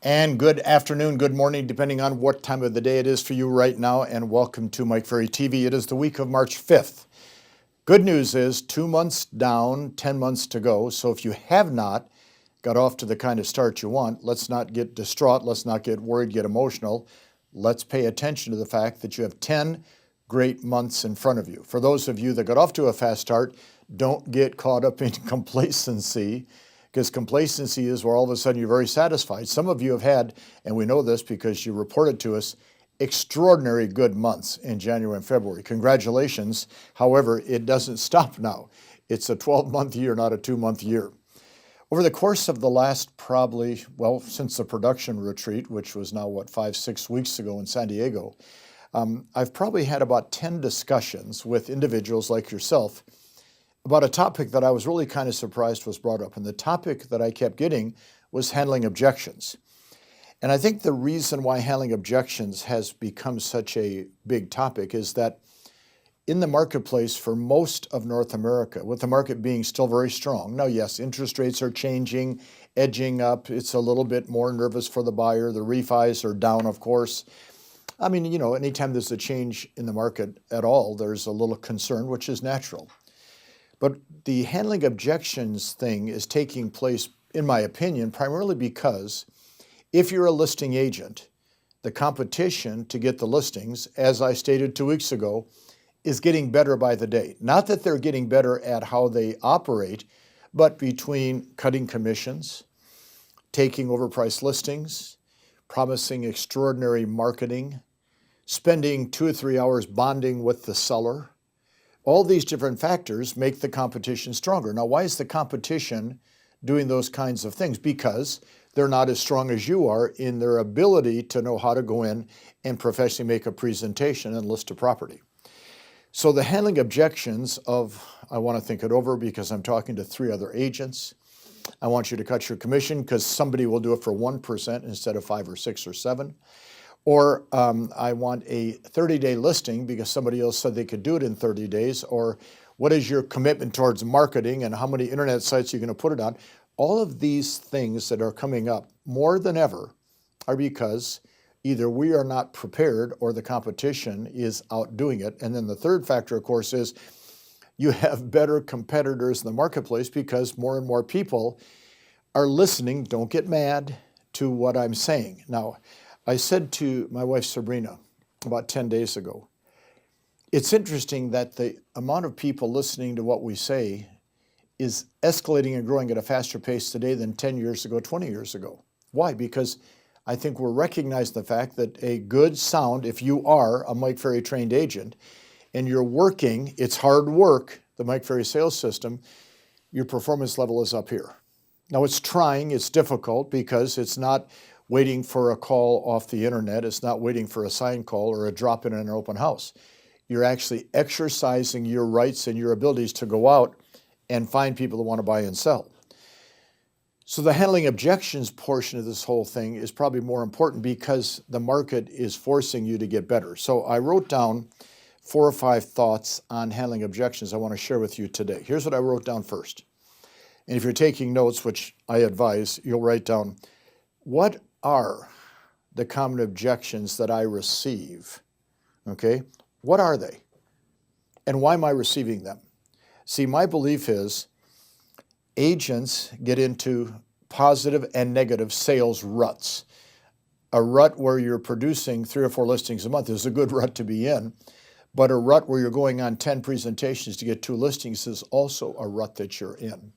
And good afternoon, good morning, depending on what time of the day it is for you right now, and welcome to Mike Ferry TV. It is the week of March 5th. Good news is 2 months down, 10 months to go. So if you have not got off to the kind of start you want, let's not get distraught, let's not get worried, get emotional. Let's pay attention to the fact that you have 10 great months in front of you. For those of you that got off to a fast start, don't get caught up in complacency, because complacency is where all of a sudden you're very satisfied. Some of you have had, and we know this because you reported to us, extraordinary good months in January and February. Congratulations. However, it doesn't stop now. It's a 12-month year, not a 2-month year. Over the course of the last probably, well, since the production retreat, which was now, 5-6 weeks ago in San Diego, I've probably had about 10 discussions with individuals like yourself about a topic that I was really kind of surprised was brought up. And the topic that I kept getting was handling objections. And I think the reason why handling objections has become such a big topic is that in the marketplace for most of North America, with the market being still very strong, now yes, interest rates are changing, edging up, it's a little bit more nervous for the buyer, the refis are down, of course. I mean, anytime there's a change in the market at all, there's a little concern, which is natural. But the handling objections thing is taking place, in my opinion, primarily because if you're a listing agent, the competition to get the listings, as I stated 2 weeks ago, is getting better by the day. Not that they're getting better at how they operate, but between cutting commissions, taking overpriced listings, promising extraordinary marketing, spending 2 or 3 hours bonding with the seller, all these different factors make the competition stronger. Now, why is the competition doing those kinds of things? Because they're not as strong as you are in their ability to know how to go in and professionally make a presentation and list a property. So the handling objections of, I want to think it over because I'm talking to 3 other agents. I want you to cut your commission because somebody will do it for 1% instead of 5 or 6 or 7. Or I want a 30-day listing because somebody else said they could do it in 30 days. Or what is your commitment towards marketing and how many internet sites you're going to put it on? All of these things that are coming up more than ever are because either we are not prepared or the competition is outdoing it. And then the third factor, of course, is you have better competitors in the marketplace because more and more people are listening, don't get mad, to what I'm saying. Now, I said to my wife Sabrina about 10 days ago, it's interesting that the amount of people listening to what we say is escalating and growing at a faster pace today than 10 years ago, 20 years ago. Why? Because I think we're recognizing the fact that a good sound, if you are a Mike Ferry trained agent and you're working, it's hard work, the Mike Ferry sales system, your performance level is up here. Now it's trying, it's difficult because it's not waiting for a call off the internet. It's not waiting for a sign call or a drop-in an open house. You're actually exercising your rights and your abilities to go out and find people that want to buy and sell. So the handling objections portion of this whole thing is probably more important because the market is forcing you to get better. So I wrote down 4 or 5 thoughts on handling objections I want to share with you today. Here's what I wrote down first. And if you're taking notes, which I advise, you'll write down, what are the common objections that I receive? Okay, what are they? And why am I receiving them? See, my belief is agents get into positive and negative sales ruts. A rut where you're producing 3 or 4 listings a month is a good rut to be in, but a rut where you're going on 10 presentations to get 2 listings is also a rut that you're in.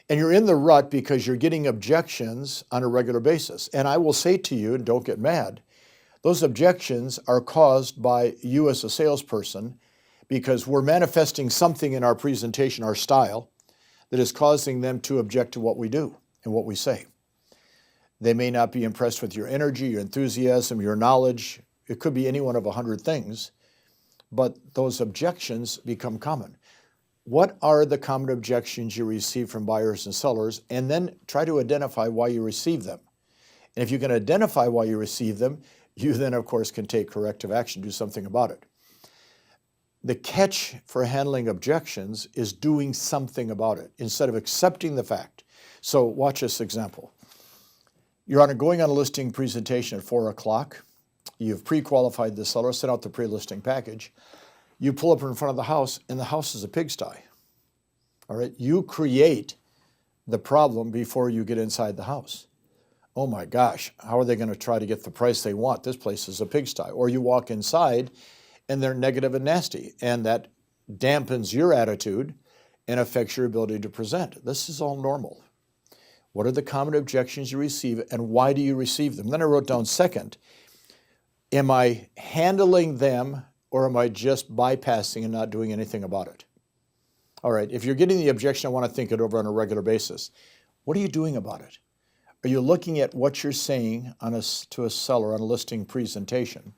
And you're in the rut because you're getting objections on a regular basis. And I will say to you, and don't get mad, those objections are caused by you as a salesperson because we're manifesting something in our presentation, our style, that is causing them to object to what we do and what we say. They may not be impressed with your energy, your enthusiasm, your knowledge. It could be any one of 100 things, but those objections become common. What are the common objections you receive from buyers and sellers? And then try to identify why you receive them. And if you can identify why you receive them, you then, of course, can take corrective action, do something about it. The catch for handling objections is doing something about it instead of accepting the fact. So watch this example. You're going on a listing presentation at 4 o'clock. You've pre-qualified the seller, sent out the pre-listing package. You pull up in front of the house, and the house is a pigsty. All right, you create the problem before you get inside the house. Oh my gosh, how are they going to try to get the price they want? This place is a pigsty. Or you walk inside and they're negative and nasty, and that dampens your attitude and affects your ability to present. This is all normal. What are the common objections you receive, and why do you receive them? Then I wrote down second, am I handling them, or am I just bypassing and not doing anything about it? All right, if you're getting the objection, I want to think it over on a regular basis. What are you doing about it? Are you looking at what you're saying to a seller on a listing presentation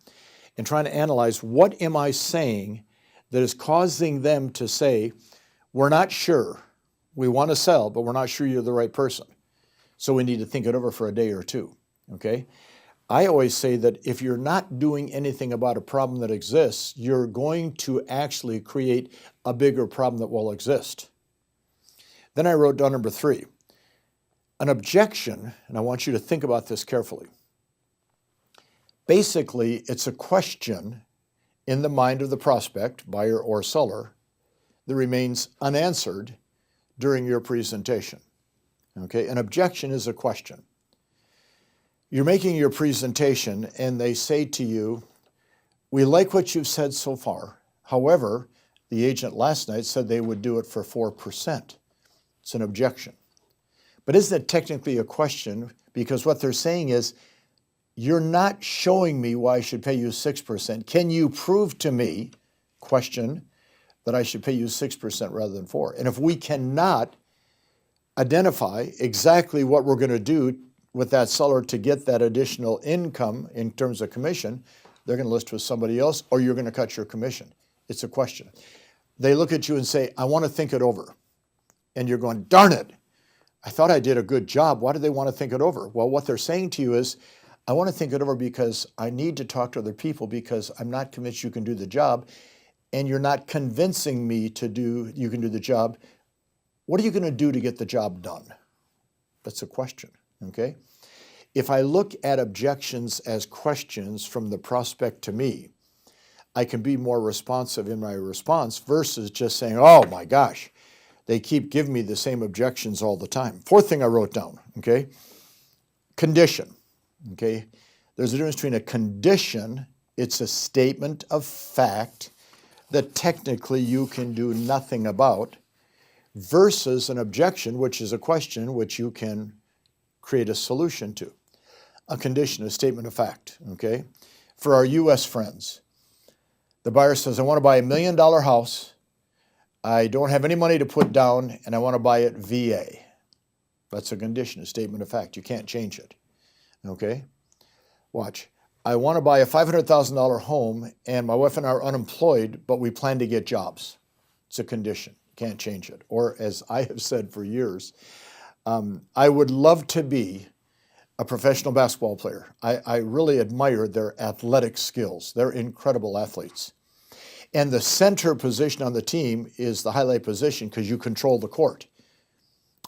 and trying to analyze, what am I saying that is causing them to say, we're not sure, we want to sell, but we're not sure you're the right person. So we need to think it over for a day or two, okay? I always say that if you're not doing anything about a problem that exists, you're going to actually create a bigger problem that will exist. Then I wrote down number 3. An objection, and I want you to think about this carefully. Basically, it's a question in the mind of the prospect, buyer or seller, that remains unanswered during your presentation. Okay, an objection is a question. You're making your presentation and they say to you, we like what you've said so far. However, the agent last night said they would do it for 4%. It's an objection. But isn't it technically a question? Because what they're saying is, you're not showing me why I should pay you 6%. Can you prove to me, question, that I should pay you 6% rather than 4%? And if we cannot identify exactly what we're going to do with that seller to get that additional income in terms of commission, they're going to list with somebody else, or you're going to cut your commission. It's a question. They look at you and say, I want to think it over. And you're going, darn it, I thought I did a good job. Why do they want to think it over? Well, what they're saying to you is, I want to think it over because I need to talk to other people because I'm not convinced you can do the job, and you're not convincing me you can do the job. What are you going to do to get the job done? That's a question, okay? If I look at objections as questions from the prospect to me, I can be more responsive in my response versus just saying, oh my gosh, they keep giving me the same objections all the time. Fourth thing I wrote down, okay? Condition, okay? There's a difference between a condition, it's a statement of fact that technically you can do nothing about, versus an objection, which is a question which you can create a solution to. A condition, a statement of fact, okay? For our U.S. friends, the buyer says, I want to buy $1 million house. I don't have any money to put down, and I want to buy it VA. That's a condition, a statement of fact. You can't change it, okay? Watch. I want to buy a $500,000 home, and my wife and I are unemployed, but we plan to get jobs. It's a condition. Can't change it. Or as I have said for years, I would love to be a professional basketball player. I really admire their athletic skills. They're incredible athletes. And the center position on the team is the highlight position because you control the court.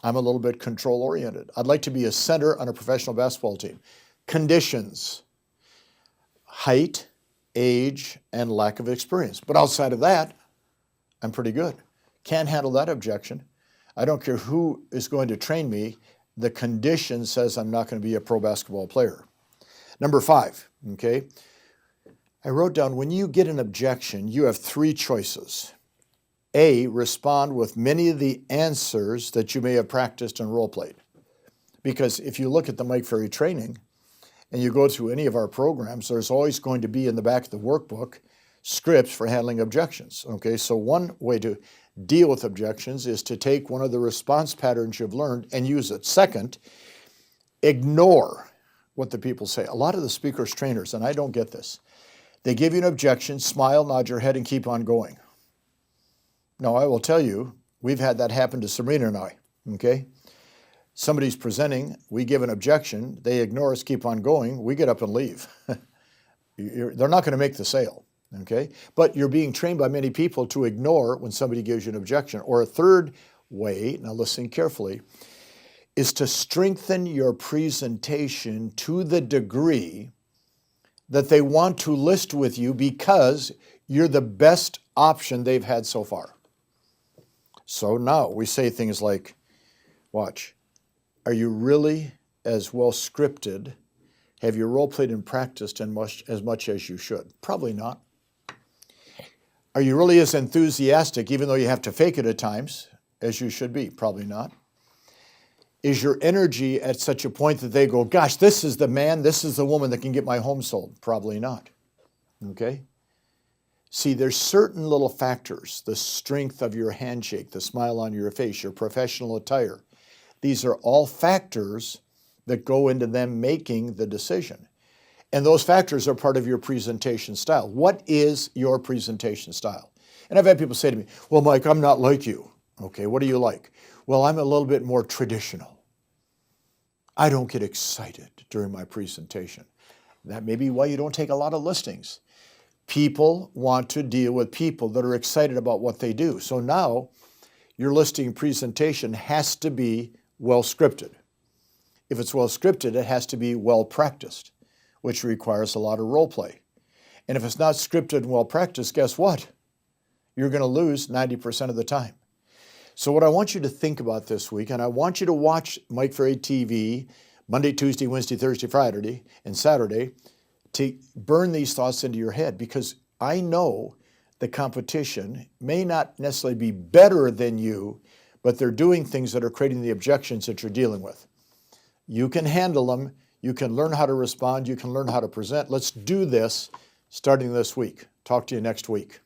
I'm a little bit control-oriented. I'd like to be a center on a professional basketball team. Conditions, height, age, and lack of experience. But outside of that, I'm pretty good. Can't handle that objection. I don't care who is going to train me. The condition says I'm not going to be a pro basketball player. Number 5, okay? I wrote down, when you get an objection, you have 3 choices. A, respond with many of the answers that you may have practiced and role-played. Because if you look at the Mike Ferry training and you go through any of our programs, there's always going to be in the back of the workbook scripts for handling objections, okay? So one way to deal with objections is to take one of the response patterns you've learned and use it. Second, ignore what the people say. A lot of the speakers, trainers, and I don't get this, they give you an objection, smile, nod your head, and keep on going. Now, I will tell you, we've had that happen to Sabrina and I, okay? Somebody's presenting, we give an objection, they ignore us, keep on going, we get up and leave. They're not going to make the sale. Okay, but you're being trained by many people to ignore when somebody gives you an objection. Or a third way, now listen carefully, is to strengthen your presentation to the degree that they want to list with you because you're the best option they've had so far. So now we say things like, watch, are you really as well scripted? Have you role played and practiced as much as you should? Probably not. Are you really as enthusiastic, even though you have to fake it at times, as you should be? Probably not. Is your energy at such a point that they go, gosh, this is the man, this is the woman that can get my home sold? Probably not. Okay? See, there's certain little factors, the strength of your handshake, the smile on your face, your professional attire. These are all factors that go into them making the decision. And those factors are part of your presentation style. What is your presentation style? And I've had people say to me, well, Mike, I'm not like you. Okay, what do you like? Well, I'm a little bit more traditional. I don't get excited during my presentation. That may be why you don't take a lot of listings. People want to deal with people that are excited about what they do. So now your listing presentation has to be well scripted. If it's well scripted, it has to be well practiced, which requires a lot of role play. And if it's not scripted and well practiced, guess what? You're going to lose 90% of the time. So what I want you to think about this week, and I want you to watch Mike Ferry TV Monday, Tuesday, Wednesday, Thursday, Friday, and Saturday to burn these thoughts into your head, because I know the competition may not necessarily be better than you, but they're doing things that are creating the objections that you're dealing with. You can handle them. You can learn how to respond. You can learn how to present. Let's do this starting this week. Talk to you next week.